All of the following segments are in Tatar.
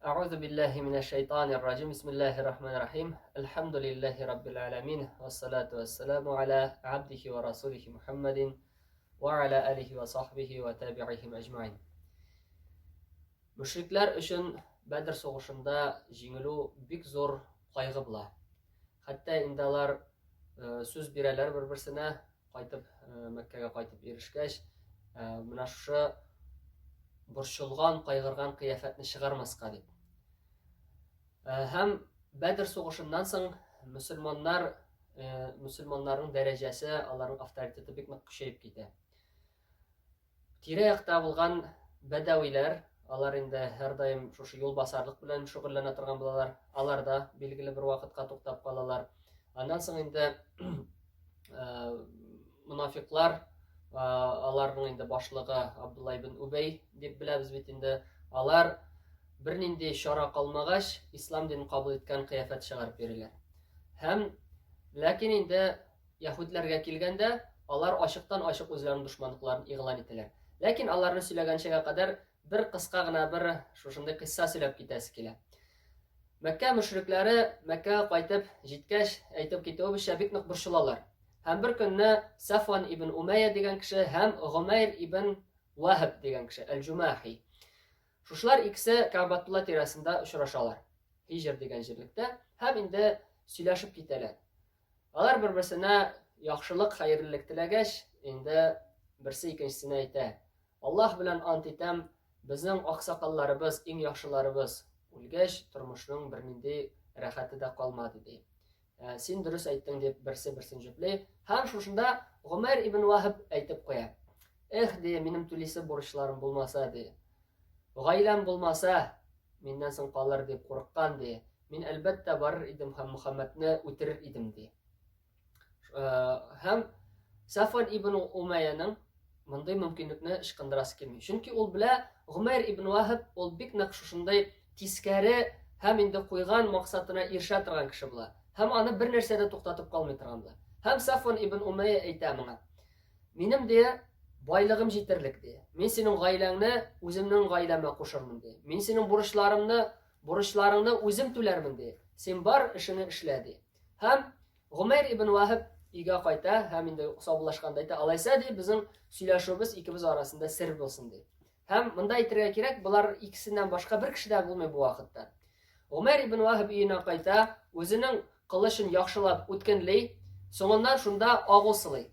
Euzu billahi mineşşeytanirracim. Bismillahirrahmanirrahim. Elhamdülillahi rabbil alamin. Ves salatu vesselamu ala abdihi ve rasulihi Muhammedin ve ala alihi ve sahbihi ve tabi'ihim ecmaîn. Müşrikler üçün Bedir soğuşunda jеңілу bik zor kaygı buла. Hatta indalar söz bireler bir-birsine qaytып Меккеге qaytып erişkәч, менә шушы борчылган, кайгырган кыяфәтне чыгармаска дип. Һәм Бәдер сугышыннан соң мөселманнарның дәрәҗәсе, аларның авторитеты бик нык көчәеп китә. Тирә-якта булган бәдәвиләр, алар инде һәрдаим шушы юлбасарлык белән шөгыльләнә торган булалар. Алар да билгеле бер вакытка туктап калалар. Аннан соң инде мунафиклар, аларның инде башлыгы Абдулла ибн Убей дип беләбез бит инде. Алар бернинди чара калмагач, ислам динен кабул иткән кыяфәт чыгарып бирәләр. Һәм ләкин инде яһүдләргә килгәндә, алар ачыктан-ачык үзләренең душманлыкларын игълан итәләр. Ләкин аларны сөйләгәнчәгә кадәр бер кыска гына бер шушындай кыйсса сөйләп китәсе килә. Мәккә мөшрикләре Мәккәгә кайтып җиткәч, әйтеп китүебезчә бик нык борчылалар. Һәм бер көнне Сафван ибн Умайя дигән кеше һәм Гумайр ибн Вахаб дигән кеше, Әл-Җумахи. Шушлар икесе Кәгъбәтулла тирәсендә очрашалар. Хиҗр дигән җирлектә һәм инде сөйләшеп китәләр. Алар бер-берсенә яхшылык, хәерлелек теләгәч, инде берсе икенчесенә әйтә: "Аллаһ белән ант итәм, безнең аксакалларыбыз, иң яхшыларыбыз үлгәч, тормышның бернинди рәхәте дә калмады" ди. Син дөрес әйттең дип берсе-берсен җөпләй. Һәм шушында Гумайр ибн Вахаб әйтеп куя: "Эх, ди, минем түлисе бурычларым булмаса ди. Гаиләм булмаса, миннән соң калыр дип курыккан ди. Мин әлбәттә барыр идем һәм Мөхәммәдне үтерер идем" ди. Һәм Сафван ибн Умайяның мондый мөмкинлекне ышкындырасы килми. Чөнки ул белә, Гумайр ибн Вахаб ул бик нык шушындай тискәре һәм инде куйган максатына ирешә торган кеше була. Һәм аны бер нәрсәдә туктатып калмый торган була. Һәм Сафван ибн Умайя әйтә моңа: "Минем ди байлыгым җитерлек ди. Мин синең гаиләңне үземнең гаиләмә кушырмын ди. Мин синең бурычларыңны үзем түләрмен ди. Син бар эшеңне эшлә" ди. Һәм Гумайр ибн Вахаб өйгә кайта һәм инде саубуллашканда әйтә: "Алайса ди, безнең сөйләшүебез икебез арасында сер булсын" ди. Һәм монда әйтергә кирәк, булар икесеннән башка бер кеше дә булмый бу вакытта. Гумайр ибн Вахаб өенә кайта, үзенең кылычын яхшылап үткенлей, соңыннан шунда агылсылый.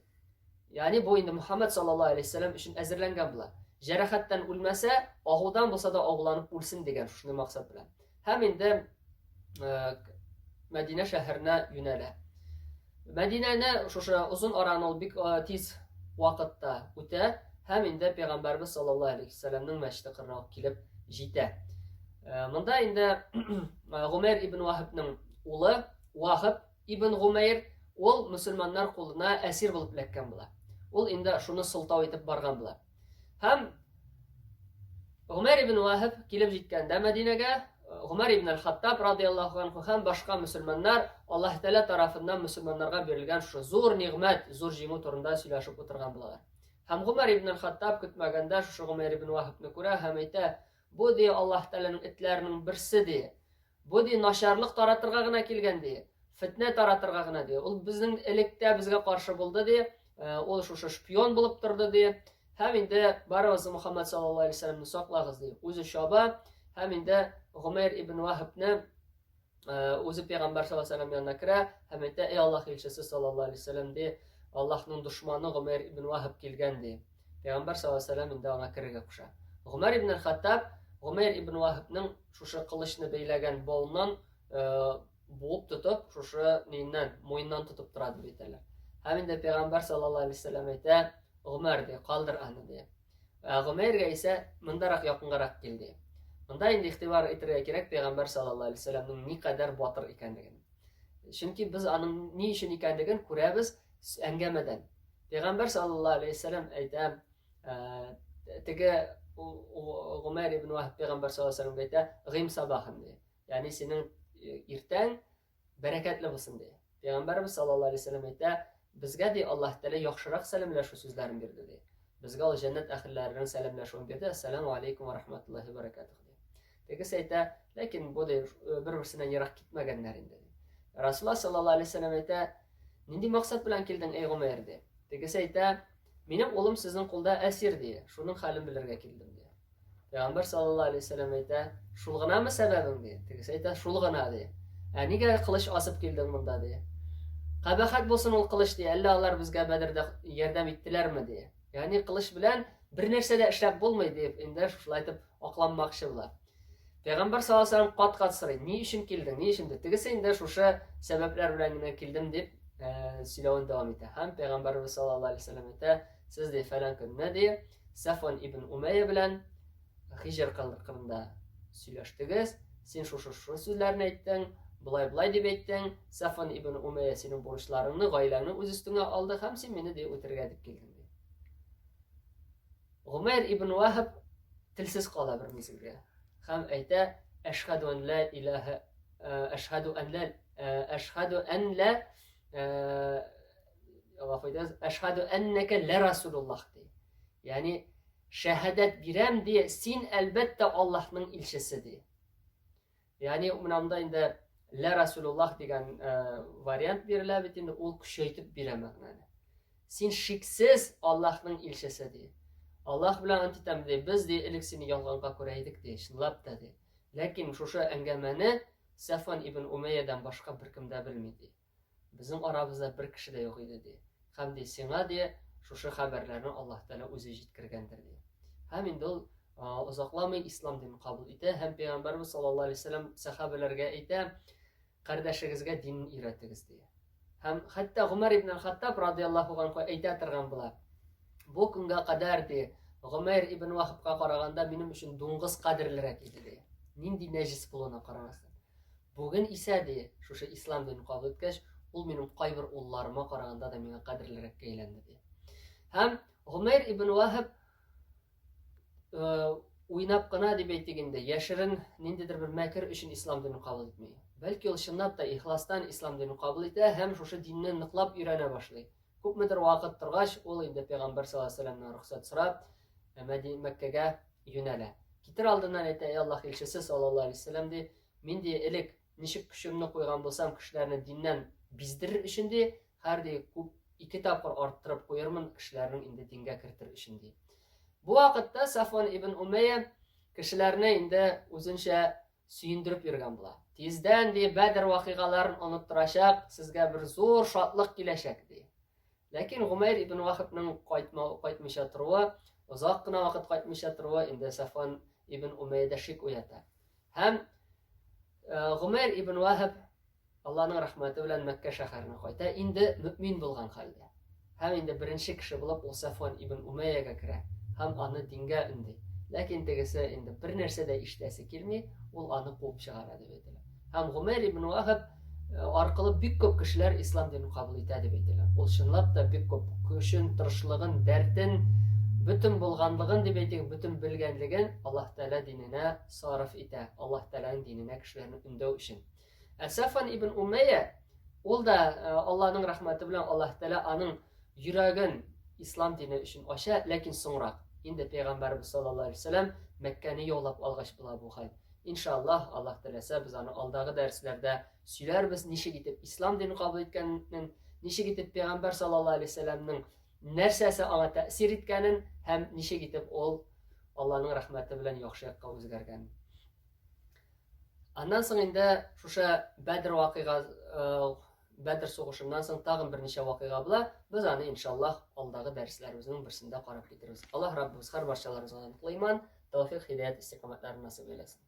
Yani bu indi Muhammed sallallahu aleyhi ve sellem için әзерләнгән була. Җәрәхәттән үлмәсә, агудан булса да агуланып үлсен дигән шуны максат белән. Һәм инде Мәдинә шәһәренә юнәлә. Мәдинәне шушы узун араны ул бик тиз вакытта үтә һәм инде Пәйгамбәрбез саллаллаһу алейхи ва саллямның мәчете кырына килеп җитә. Монда инде Гумайр ибн Вахабның улы Вахаб ибн Гумайр ул мөселманнар кулына әсир булып эләккән була. Ул инде шуны сылтау итеп барган була. Һәм Гумайр ибн Вахаб килеп җиткәндә Мәдинәгә, Гумар ибн аль-Хаттаб радиллаһу анһу һәм башка мөселманнар Аллаһ Тәгалә тарафыннан мөселманнарга бирелгән шу зур нигъмәт, зур җиңү турында сөйләшеп утырган булалар. Һәм Гумар ибн аль-Хаттаб көтмәгәндә шушы Гумайр ибн Вахабны күрә һәм әйтә: "Бу ди Аллаһ Тәгаләнең этләренең берсе ди. Бу ди нашарлык таратырга гына килгән ди. Фитнә таратырга гына ди. Ул безнең электә безгә каршы булды ди. Ул шушы шпион булып торды ди. Һәм инде барыбыз Мөхәммәд саллаллаһу алейхи ва саллямны саклагыз ди. Үзе шаба һәм инде Гумайр ибн Вахабны үзе Пәйгамбәр саллаллаһу алейхи ва саллям янына керә һәм әйтә: "Эй Аллаһ илчесе саллаллаһу алейхи ва саллям ди, Аллаһның душманы Гумайр ибн Вахаб килгән ди." Пәйгамбәр саллаллаһу алейхи ва саллям инде аңа керергә куша. Гумайр ибн аль-Хаттаб Гумайр ибн Вахабның шушы кылычны бәйләгән бауыннан буып тотып, шушы ниннән, муеннан тотып тора дип әйтәләр. Һәм инде Пәйгамбәр саллаллаһу алейхи ва саллям әйтә: "Гумар ди, калдыр аны ди." Гумайрга исә мондарак якынгарак килде. Монда инде игътибар итәргә кирәк Пәйгамбәр саллаллаһу алейхи ва саллямның никадәр батыр икәнлеген. Чөнки біз аның ни өчен икәнлеген күрәбез әңгәмәдән. Пәйгамбәр саллаллаһу алейхи ва саллям әйтә, теге Гумайр ибн Вахаб Пәйгамбәр саллаллаһу алейхи ва саллямга әйтә: "Гыйм сабахын" ди. Yani синең иртәң бәрәкәтле булсын ди. Пәйгамбәрбез саллаллаһу алейхи ва саллям әйтә: "Безгә ди Аллаһ Тәгалә яхшырак сәламләшү сүзләрен бирде" ди. Безгә ул җәннәт әһелләренең сәламләшүен бирде. Ассаламу алейкум ва рахматуллаһи ва баракатуһ ди. Тегесе әйтә, ләкин бу бер-берсеннән ерак китмәгәннәр инде. Расулullah sallallahu aleyhi ve sellem әйтә, нинди максат белән килдең, эй Гомайр ди. Тегесе әйтә, минем улым сезнең кулда әсир ди, шуның хәлен белергә килдем ди. Пәйгамбер sallallahu aleyhi ve sellem әйтә, шул гынамы сәбәбең ди. Тегесе әйтә, шул гына ди. Нигә кылыч асып килдең монда ди. Кабахат булсын ул кылыч ди, әллә алар безгә Бәдердә ярдәм иттеләрме ди. Ягъни кылыч белән бер нәрсә дә эшләп булмый дип, инде шулай итеп акланмакчы була. Пәйгамбер саллаллаху алейхи ва саллям кат-кат сорый, ни өчен килдең, ни өчен ди. Тегесе инде шушы сәбәпләр белән генә килдем дип сөйләвен дәвам итә. Һәм Пәйгамбербез саллаллаху алейхи ва саллям әйтә, сез ди фәлән көнне ди Сафван ибн Умайя белән Хижр кылында сөйләштегез, син шушы сүзләрне әйттең, булай дип әйттең, Сафван ибн Умайя синең бурычларыңны, гаиләңне үз үстеңә алды һәм син мине ди үтергә дип килдең ди. Гумайр ибн Вахаб телсез кала бер мизгелгә. Һәм әйтә, ашһаду ан ла илаха ашһаду ан ла ашһаду аннака ла расулуллах ди. Ягъни шәһадәт бирәм ди, син әлбәттә Аллаһның илчесе ди. Ягъни монда инде ла расулуллах дигән вариант бирелә бит, инде ул көчәйтеп бирә мәгънәне. Син шиксез Аллаһның илчесе ди. Аллаһ белән ант итәм ди, без ди элек сине ялганга күрә идек ди, чынлап та ди. Ләкин шушы әңгәмәне Сафван ибн Умайядан башка беркем дә белми ди. Безнең арабызда бер кеше дә юк иде ди. Һәм ди сиңа ди шушы хәбәрләрне Аллаһ Тәала үзе җиткергәндер ди. Һәм инде ул озакламый ислам динен кабул итә һәм Пәйгамбербез саллаллаху алейхи ва саллям сахабаларга әйтә, кардәшегезгә динне өйрәтегез ди. Һәм хәтта Гумар ибн Хаттаб радиллаһу анһу әйтә торган була. Бу көнгә кадәр ди Гумайр ибн Вахабка караганда минем өчен дуңгыз кадерлерәк иде ди. Нинди нәҗис булуына карамастан. Бүген исә ди шушы ислам динен кабул иткәч, ул минем кайбер улларыма караганда да миңа кадерлерәккә әйләнде ди. Һәм Гумайр ибн Вахаб уйнап кына дип әйтгәндә, яшерен ниндидер бер мәкер өчен ислам динен кабул итми. Бәлки ул чынлап та ихластан ислам динен кабул итә һәм шушы динне ныклап өйрәнә башлый. Күпмедер вакыт торгач, ул инде Пәйгамбер саллаллаху алейхи ва салламнан рөхсәт сорап, Мәккәгә юнәлә. Китер алдыннан әйтә, ey Аллаһ илчесе саллаллаху алейхи ва саллям ди, мин ди элек ничек көчемне куйган булсам, кешеләрне диннән биздерер өчен ди, һәр ди күп 2 тапкыр арттырып куярмын кешеләрнең инде дингә кертер өчен ди. Бу вакытта Сафван ибн Умайя кешеләрне инде үзенчә сөендереп йөргән була. Тиздән ди Бәдер вакыйгаларын оныттырачак, сезгә бер зур шатлык киләчәк ди. Ләкин Гумайр ибн Вахабның кайтмыйча торуы, озак кына вакыт кайтмыйча торуы инде Сафван ибн Умайяда шик уята. Һәм Гумайр ибн Вахаб Аллаһның рәхмәте белән Мәккә шәһәренә кайта, инде мөэмин булган хәлдә. Һәм инде беренче кеше булып ул Сафван ибн Умайяга керә һәм аны дингә үнди. Ләкин тегесе инде бер нәрсә дә ишетәсе килми, ул аны куып чыгара дип әйтелә. Һәм Гумайр ибн Вахаб аркылы бик күп кешеләр ислам динен кабул итә дип әйтелә. Ул чынлап та бик күп көчен, тырышлыгын, дәртен, бүтән булганлыгын дип әйтик, бүтән белгәнлеген Аллаһ Тәала диненә сарыф итә. Аллаһ Тәаланың диненә кешеләрне үндәү өчен. Сафван ибн Умайя ул да Аллаһның рәхмәте белән Аллаһ Тәала аның йөрәген ислам дине өчен ача, ләкин соңрак инде Пәйгамбербез саллаллаху алейхи ва саллям Мәккәне яулап алгач була бу хәл. Иншаллаһ, Аллаһ теләсә, без аны алдагы дәресләрдә сөйләрбез, ничек итеп ислам динен кабул иткәнен, ничек итеп Пәйгамбер саллаллаху алейхи ва салламның нәрсәсе аңа тәэсир иткәнен һәм ничек итеп ул Аллаһның рәхмәте белән яхшы якка үзгәргән. Аннан соң инде шушы Бәдер сугышыннан соң тагын берничә вакыйга була. Без аны иншаллаһ алдагы дәресләребезнең берсендә карап китербез. Аллаһ Раббыбыз һәр барчаларыбызга иман, тәвфиq, һидаят, истиқамәтләрен насыйп эйләсен.